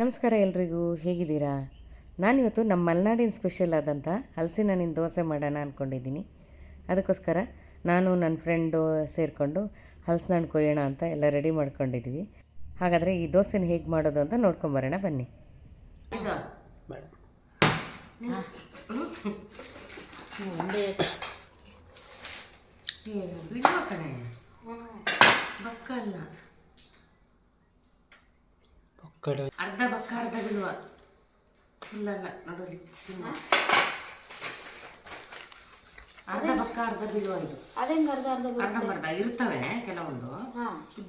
ನಮಸ್ಕಾರ ಎಲ್ರಿಗೂ, ಹೇಗಿದ್ದೀರಾ? ನಾನಿವತ್ತು ನಮ್ಮ ಮಲೆನಾಡಿನ ಸ್ಪೆಷಲ್ ಆದಂಥ ಹಲಸಿನ ಹಣ್ಣಿನ ದೋಸೆ ಮಾಡೋಣ ಅಂದ್ಕೊಂಡಿದ್ದೀನಿ. ಅದಕ್ಕೋಸ್ಕರ ನಾನು ನನ್ನ ಫ್ರೆಂಡು ಸೇರಿಕೊಂಡು ಹಲಸಿನ ಹಣ್ಣು ಕೊಯ್ಯೋಣ ಅಂತ ಎಲ್ಲ ರೆಡಿ ಮಾಡ್ಕೊಂಡಿದ್ದೀವಿ. ಹಾಗಾದರೆ ಈ ದೋಸೆನ ಹೇಗೆ ಮಾಡೋದು ಅಂತ ನೋಡ್ಕೊಂಬರೋಣ ಬನ್ನಿ. ಅರ್ಧ ಬಕ್ಕ ಅರ್ಧ ಬಿಡುವ ಫುಲ್ಲಲ್ಲ ನೋಡಲಿ, ಅರ್ಧ ಬಕ್ಕ ಅರ್ಧ ಬಿಡುವ. ಇದು ಅರ್ಧ ಇರ್ತವೆ ಕೆಲವೊಂದು,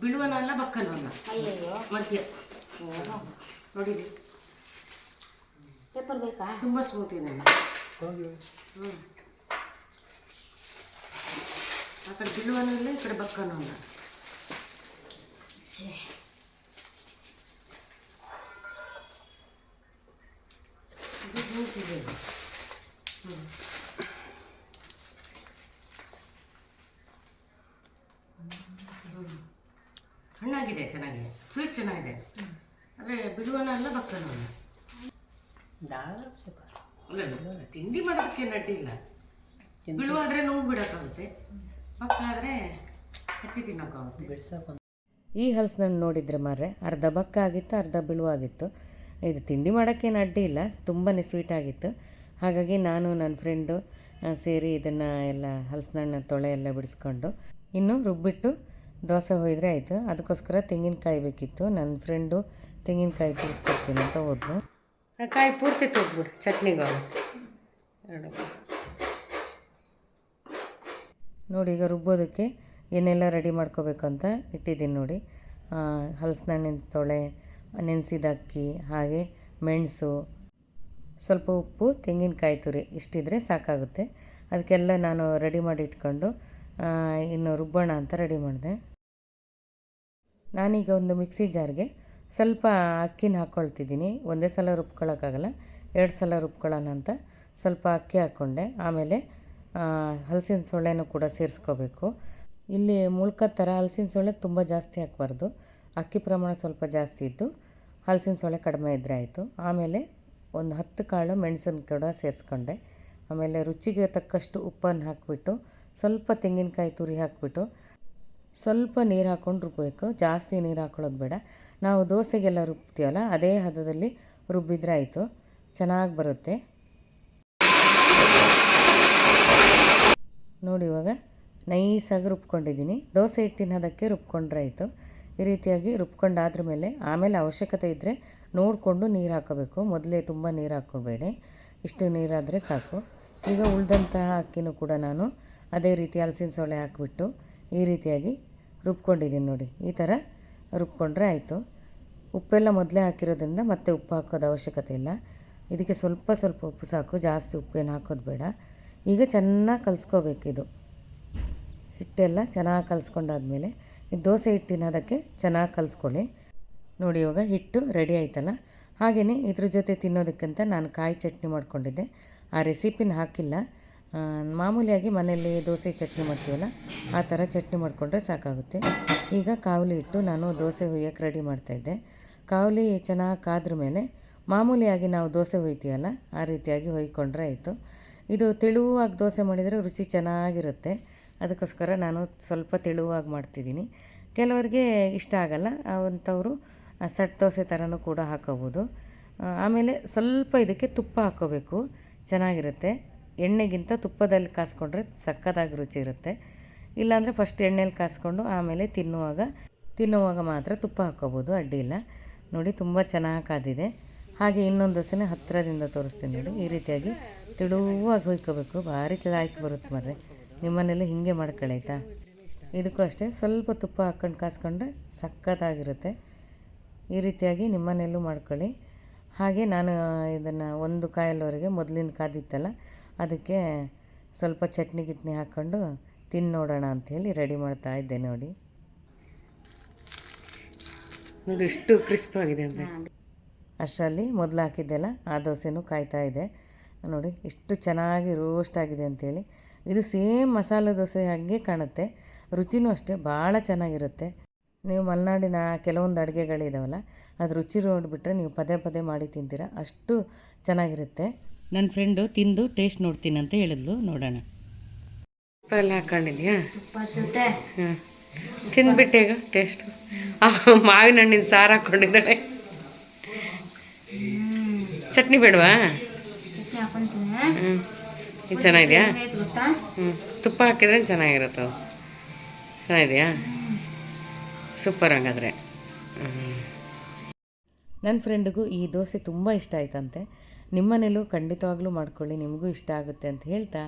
ಬಿಡುವನಲ್ಲ ಬಕ್ಕಲ್ವಲ್ಲ, ಮಧ್ಯ ನೋಡಿರಿ. ಪೇಪರ್ ಬೇಕಾ? ತುಂಬ ಸ್ಮೂತ್ ಇದೆ. ಆ ಕಡೆ ಬಿಡುವನೂ ಇಲ್ಲ, ಈ ಕಡೆ ಬಕ್ಕನೂ ಇಲ್ಲ. ಹಣ್ಣಾಗಿದೆ, ಚೆನ್ನಾಗಿದೆ, ಸ್ವೀಟ್ ಚೆನ್ನಾಗಿದೆ. ಆದರೆ ಬಿಡುವನ ಅಲ್ಲ ಬಕ್ಕನೂ ಅಲ್ಲ. ತಿಂಡಿ ಮಾಡೋದಕ್ಕೆ ಅಡ್ಡಿ ಇಲ್ಲ. ಬಿಡುವಾದರೆ ನೋವು ಬಿಡೋಕ್ಕಾಗುತ್ತೆ, ಬಕ್ಕ ಆದರೆ ಹಚ್ಚಿ ತಿನ್ನೋಕ್ಕಾಗುತ್ತೆ. ಈ ಹಲಸಿನ ಹಣ್ಣು ನೋಡಿದರೆ ಮಾರ್ರೆ ಅರ್ಧ ಬಕ್ಕ ಆಗಿತ್ತು, ಅರ್ಧ ಬಿಳುವಾಗಿತ್ತು. ಇದು ತಿಂಡಿ ಮಾಡೋಕ್ಕೇನು ಅಡ್ಡಿ ಇಲ್ಲ, ತುಂಬಾ ಸ್ವೀಟ್ ಆಗಿತ್ತು. ಹಾಗಾಗಿ ನಾನು ನನ್ನ ಫ್ರೆಂಡು ಸೇರಿ ಇದನ್ನು ಎಲ್ಲ ಹಲಸಿನ ಹಣ್ಣು ತೊಳೆ ಎಲ್ಲ ಬಿಡಿಸ್ಕೊಂಡು ಇನ್ನು ರುಬ್ಬಿಟ್ಟು ದೋಸೆ ಹೊಯ್ದರೆ ಆಯಿತು. ಅದಕ್ಕೋಸ್ಕರ ತೆಂಗಿನಕಾಯಿ ಬೇಕಿತ್ತು. ನನ್ನ ಫ್ರೆಂಡು ತೆಂಗಿನಕಾಯಿ ತುರ್ಕೊಡ್ತೀನಿ ಅಂತ ಹೋದ್ಲು. ಕಾಯಿ ಪೂರ್ತಿ ತುರ್ದ್ಬಿಡು, ಚಟ್ನಿಗೆ ನೋಡಿ. ಈಗ ರುಬ್ಬೋದಕ್ಕೆ ಏನೆಲ್ಲ ರೆಡಿ ಮಾಡ್ಕೋಬೇಕು ಅಂತ ಇಟ್ಟಿದ್ದೀನಿ ನೋಡಿ. ಹಲಸಿನ ಹಣ್ಣಿನ ತೊಳೆ, ನೆನೆಸಿದ ಅಕ್ಕಿ, ಹಾಗೆ ಮೆಣಸು, ಸ್ವಲ್ಪ ಉಪ್ಪು, ತೆಂಗಿನಕಾಯಿ ತುರಿ, ಇಷ್ಟಿದ್ರೆ ಸಾಕಾಗುತ್ತೆ. ಅದಕ್ಕೆಲ್ಲ ನಾನು ರೆಡಿ ಮಾಡಿ ಇಟ್ಕೊಂಡು ಇನ್ನು ರುಬ್ಬೋಣ ಅಂತ ರೆಡಿ ಮಾಡಿದೆ. ನಾನೀಗ ಒಂದು ಮಿಕ್ಸಿ ಜಾರ್ಗೆ ಸ್ವಲ್ಪ ಅಕ್ಕಿನ ಹಾಕ್ಕೊಳ್ತಿದ್ದೀನಿ. ಒಂದೇ ಸಲ ರುಬ್ಕೊಳ್ಳೋಕ್ಕಾಗಲ್ಲ, 2 ಸಲ ರುಬ್ಕೊಳ್ಳೋಣ ಅಂತ ಸ್ವಲ್ಪ ಅಕ್ಕಿ ಹಾಕ್ಕೊಂಡೆ. ಆಮೇಲೆ ಹಲಸಿನ ಸೊಳ್ಳೆನೂ ಕೂಡ ಸೇರಿಸ್ಕೋಬೇಕು. ಇಲ್ಲಿ ಮುಳ್ಕದ ಥರ ಹಲಸಿನ ಸೊಳ್ಳೆ ತುಂಬ ಜಾಸ್ತಿ ಹಾಕಬಾರ್ದು, ಅಕ್ಕಿ ಪ್ರಮಾಣ ಸ್ವಲ್ಪ ಜಾಸ್ತಿ ಇದ್ದು ಹಲಸಿನ ಸೊಳ್ಳೆ ಕಡಿಮೆ ಇದ್ದರೆ ಆಯಿತು. ಆಮೇಲೆ ಒಂದು 10 ಕಾಳು ಮೆಣಸನ್ನು ಕೂಡ ಸೇರಿಸ್ಕೊಂಡೆ. ಆಮೇಲೆ ರುಚಿಗೆ ತಕ್ಕಷ್ಟು ಉಪ್ಪನ್ನು ಹಾಕಿಬಿಟ್ಟು ಸ್ವಲ್ಪ ತೆಂಗಿನಕಾಯಿ ತುರಿ ಹಾಕಿಬಿಟ್ಟು ಸ್ವಲ್ಪ ನೀರು ಹಾಕ್ಕೊಂಡು ರುಬ್ಬಬೇಕು. ಜಾಸ್ತಿ ನೀರು ಹಾಕ್ಕೊಳ್ಳೋದು ಬೇಡ. ನಾವು ದೋಸೆಗೆಲ್ಲ ರುಬ್ತೀವಲ್ಲ ಅದೇ ಹದದಲ್ಲಿ ರುಬ್ಬಿದ್ರೆ ಆಯಿತು, ಚೆನ್ನಾಗಿ ಬರುತ್ತೆ ನೋಡಿ. ಇವಾಗ ನೈಸಾಗಿ ರುಬ್ಕೊಂಡಿದ್ದೀನಿ. ದೋಸೆ ಹಿಟ್ಟಿನ ಹದಕ್ಕೆ ರುಬ್ಕೊಂಡ್ರೆ ಆಯಿತು. ಈ ರೀತಿಯಾಗಿ ರುಬ್ಕೊಂಡಾದ್ರ ಮೇಲೆ ಆಮೇಲೆ ಅವಶ್ಯಕತೆ ಇದ್ದರೆ ನೋಡಿಕೊಂಡು ನೀರು ಹಾಕೋಬೇಕು. ಮೊದಲೇ ತುಂಬ ನೀರು ಹಾಕ್ಕೊಬೇಡಿ, ಇಷ್ಟು ನೀರಾದರೆ ಸಾಕು. ಈಗ ಉಳಿದಂತಹ ಅಕ್ಕಿನೂ ಕೂಡ ನಾನು ಅದೇ ರೀತಿ ಹಲಸಿನ ಸೊಳ್ಳೆ ಹಾಕಿಬಿಟ್ಟು ಈ ರೀತಿಯಾಗಿ ರುಬ್ಕೊಂಡಿದ್ದೀನಿ ನೋಡಿ. ಈ ಥರ ರುಬ್ಕೊಂಡ್ರೆ ಆಯಿತು. ಉಪ್ಪೆಲ್ಲ ಮೊದಲೇ ಹಾಕಿರೋದ್ರಿಂದ ಮತ್ತೆ ಉಪ್ಪು ಹಾಕೋದು ಅವಶ್ಯಕತೆ ಇಲ್ಲ. ಇದಕ್ಕೆ ಸ್ವಲ್ಪ ಸ್ವಲ್ಪ ಉಪ್ಪು ಸಾಕು, ಜಾಸ್ತಿ ಉಪ್ಪೇನು ಹಾಕೋದು ಬೇಡ. ಈಗ ಚೆನ್ನಾಗಿ ಕಲಿಸ್ಕೋಬೇಕಿದು ಹಿಟ್ಟೆಲ್ಲ. ಚೆನ್ನಾಗಿ ಕಲಿಸ್ಕೊಂಡಾದ್ಮೇಲೆ ಈ ದೋಸೆ ಹಿಟ್ಟಿನ ಅದಕ್ಕೆ ಚೆನ್ನಾಗಿ ಕಲಿಸ್ಕೊಳ್ಳಿ ನೋಡಿ. ಇವಾಗ ಹಿಟ್ಟು ರೆಡಿ ಆಯ್ತಲ್ಲ. ಹಾಗೆಯೇ ಇದ್ರ ಜೊತೆ ತಿನ್ನೋದಕ್ಕಂತ ನಾನು ಕಾಯಿ ಚಟ್ನಿ ಮಾಡ್ಕೊಂಡಿದ್ದೆ. ಆ ರೆಸಿಪಿನ ಹಾಕಿಲ್ಲ. ಮಾಮೂಲಿಯಾಗಿ ಮನೆಯಲ್ಲಿ ದೋಸೆ ಚಟ್ನಿ ಮಾಡ್ತೀವಲ್ಲ ಆ ಥರ ಚಟ್ನಿ ಮಾಡಿಕೊಂಡ್ರೆ ಸಾಕಾಗುತ್ತೆ. ಈಗ ಕಾವಲಿ ಇಟ್ಟು ನಾನು ದೋಸೆ ಹುಯ್ಯೋಕ್ಕೆ ರೆಡಿ ಮಾಡ್ತಾಯಿದ್ದೆ. ಕಾವಲಿ ಚೆನ್ನಾಗಿ ಕಾದ್ರ ಮೇಲೆ ಮಾಮೂಲಿಯಾಗಿ ನಾವು ದೋಸೆ ಹುಯ್ತೀವಲ್ಲ ಆ ರೀತಿಯಾಗಿ ಹೊಯ್ಕೊಂಡ್ರೆ ಆಯಿತು. ಇದು ತೆಳುವಾಗಿ ದೋಸೆ ಮಾಡಿದರೆ ರುಚಿ ಚೆನ್ನಾಗಿರುತ್ತೆ. ಅದಕ್ಕೋಸ್ಕರ ನಾನು ಸ್ವಲ್ಪ ತೆಳುವಾಗಿ ಮಾಡ್ತಿದ್ದೀನಿ. ಕೆಲವರಿಗೆ ಇಷ್ಟ ಆಗಲ್ಲ, ಅಂಥವರು ಸೆಟ್ ದೋಸೆ ಥರನೂ ಕೂಡ ಹಾಕೋಬೋದು. ಆಮೇಲೆ ಸ್ವಲ್ಪ ಇದಕ್ಕೆ ತುಪ್ಪ ಹಾಕ್ಕೋಬೇಕು, ಚೆನ್ನಾಗಿರುತ್ತೆ. ಎಣ್ಣೆಗಿಂತ ತುಪ್ಪದಲ್ಲಿ ಕಾಸ್ಕೊಂಡ್ರೆ ಸಕ್ಕತ್ತಾಗಿ ರುಚಿ ಇರುತ್ತೆ. ಇಲ್ಲಾಂದರೆ ಫಸ್ಟ್ ಎಣ್ಣೆಲಿ ಕಾಸ್ಕೊಂಡು ಆಮೇಲೆ ತಿನ್ನುವಾಗ ಮಾತ್ರ ತುಪ್ಪ ಹಾಕ್ಕೋಬೋದು, ಅಡ್ಡಿ ಇಲ್ಲ ನೋಡಿ. ತುಂಬ ಚೆನ್ನಾಗಿ ಕಾದಿದೆ. ಹಾಗೆ ಇನ್ನೊಂದು ದೋಸೆನ ಹತ್ತಿರದಿಂದ ತೋರಿಸ್ತೀನಿ ನೋಡಿ. ಈ ರೀತಿಯಾಗಿ ತೆಳುವಾಗಿ ಹೊಯ್ಕೋಬೇಕು, ಭಾರಿ ಚೆನ್ನಾಗಿ ಬರುತ್ತೆ. ಮರ್ರೆ ನಿಮ್ಮನೇಲಿ ಹೀಗೆ ಮಾಡ್ಕೊಳ್ಳಿ ಆಯಿತಾ. ಇದಕ್ಕೂ ಅಷ್ಟೇ ಸ್ವಲ್ಪ ತುಪ್ಪ ಹಾಕ್ಕೊಂಡು ಕಾಸ್ಕೊಂಡ್ರೆ ಸಕ್ಕತ್ತಾಗಿರುತ್ತೆ. ಈ ರೀತಿಯಾಗಿ ನಿಮ್ಮನೆಯಲ್ಲೂ ಮಾಡ್ಕೊಳ್ಳಿ. ಹಾಗೆ ನಾನು ಇದನ್ನು ಒಂದು ಕಾಯಲ್ಲವರೆಗೆ ಮೊದಲಿಂದ ಕಾದಿತ್ತಲ್ಲ ಅದಕ್ಕೆ ಸ್ವಲ್ಪ ಚಟ್ನಿ ಗಿಟ್ನಿ ಹಾಕ್ಕೊಂಡು ತಿಂದು ನೋಡೋಣ ಅಂಥೇಳಿ ರೆಡಿ ಮಾಡ್ತಾ ಇದ್ದೆ ನೋಡಿ. ನೋಡಿ ಎಷ್ಟು ಕ್ರಿಸ್ಪ್ ಆಗಿದೆ ಅಂದರೆ. ಅಷ್ಟರಲ್ಲಿ ಮೊದಲು ಹಾಕಿದ್ದೆಲ್ಲ ಆ ದೋಸೆನೂ ಕಾಯ್ತಾ ಇದೆ ನೋಡಿ. ಎಷ್ಟು ಚೆನ್ನಾಗಿ ರೋಸ್ಟ್ ಆಗಿದೆ ಅಂಥೇಳಿ. ಇದು ಸೇಮ್ ಮಸಾಲೆ ದೋಸೆ ಹಾಗೆ ಕಾಣುತ್ತೆ, ರುಚಿನೂ ಅಷ್ಟೇ ಭಾಳ ಚೆನ್ನಾಗಿರುತ್ತೆ. ನೀವು ಮಲೆನಾಡಿನ ಕೆಲವೊಂದು ಅಡುಗೆಗಳಿದಾವಲ್ಲ ಅದು ರುಚಿ ನೋಡಿಬಿಟ್ರೆ ನೀವು ಪದೇ ಪದೇ ಮಾಡಿ ತಿಂತೀರ, ಅಷ್ಟು ಚೆನ್ನಾಗಿರುತ್ತೆ. ನನ್ನ ಫ್ರೆಂಡು ತಿಂದು ಟೇಸ್ಟ್ ನೋಡ್ತೀನಿ ಅಂತ ಹೇಳಿದ್ಲು, ನೋಡೋಣ. ತುಪ್ಪ ಎಲ್ಲ ಹಾಕ್ಕೊಂಡಿದ್ಯಾ? ಹಾಂ, ತಿಂದ್ಬಿಟ್ಟು ಈಗ ಟೇಸ್ಟು. ಮಾವಿನ ಹಣ್ಣಿನ ಸಾರು ಹಾಕ್ಕೊಂಡಿದ್ದಾಳೆ. ಚಟ್ನಿ ಬೇಡವಾ? ಹ್ಞೂ, ಇದು ಚೆನ್ನಾಗಿದೆಯಾ? ಹ್ಞೂ, ತುಪ್ಪ ಹಾಕಿದ್ರೆ ಚೆನ್ನಾಗಿರುತ್ತೆ ಅದು. ಚೆನ್ನಾಗಿದೆಯಾ? ಸೂಪರ್. ಹಂಗಾದರೆ ನನ್ನ ಫ್ರೆಂಡಿಗೂ ಈ ದೋಸೆ ತುಂಬ ಇಷ್ಟ ಆಯ್ತಂತೆ. ನಿಮ್ಮನೇಲೂ ಖಂಡಿತವಾಗ್ಲೂ ಮಾಡ್ಕೊಳ್ಳಿ, ನಿಮಗೂ ಇಷ್ಟ ಆಗುತ್ತೆ ಅಂತ ಹೇಳ್ತಾ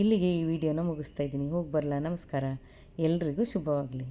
ಇಲ್ಲಿಗೆ ಈ ವಿಡಿಯೋನ ಮುಗಿಸ್ತಾ ಇದ್ದೀನಿ. ಹೋಗಿ ಬರಲಾ? ನಮಸ್ಕಾರ, ಎಲ್ರಿಗೂ ಶುಭವಾಗಲಿ.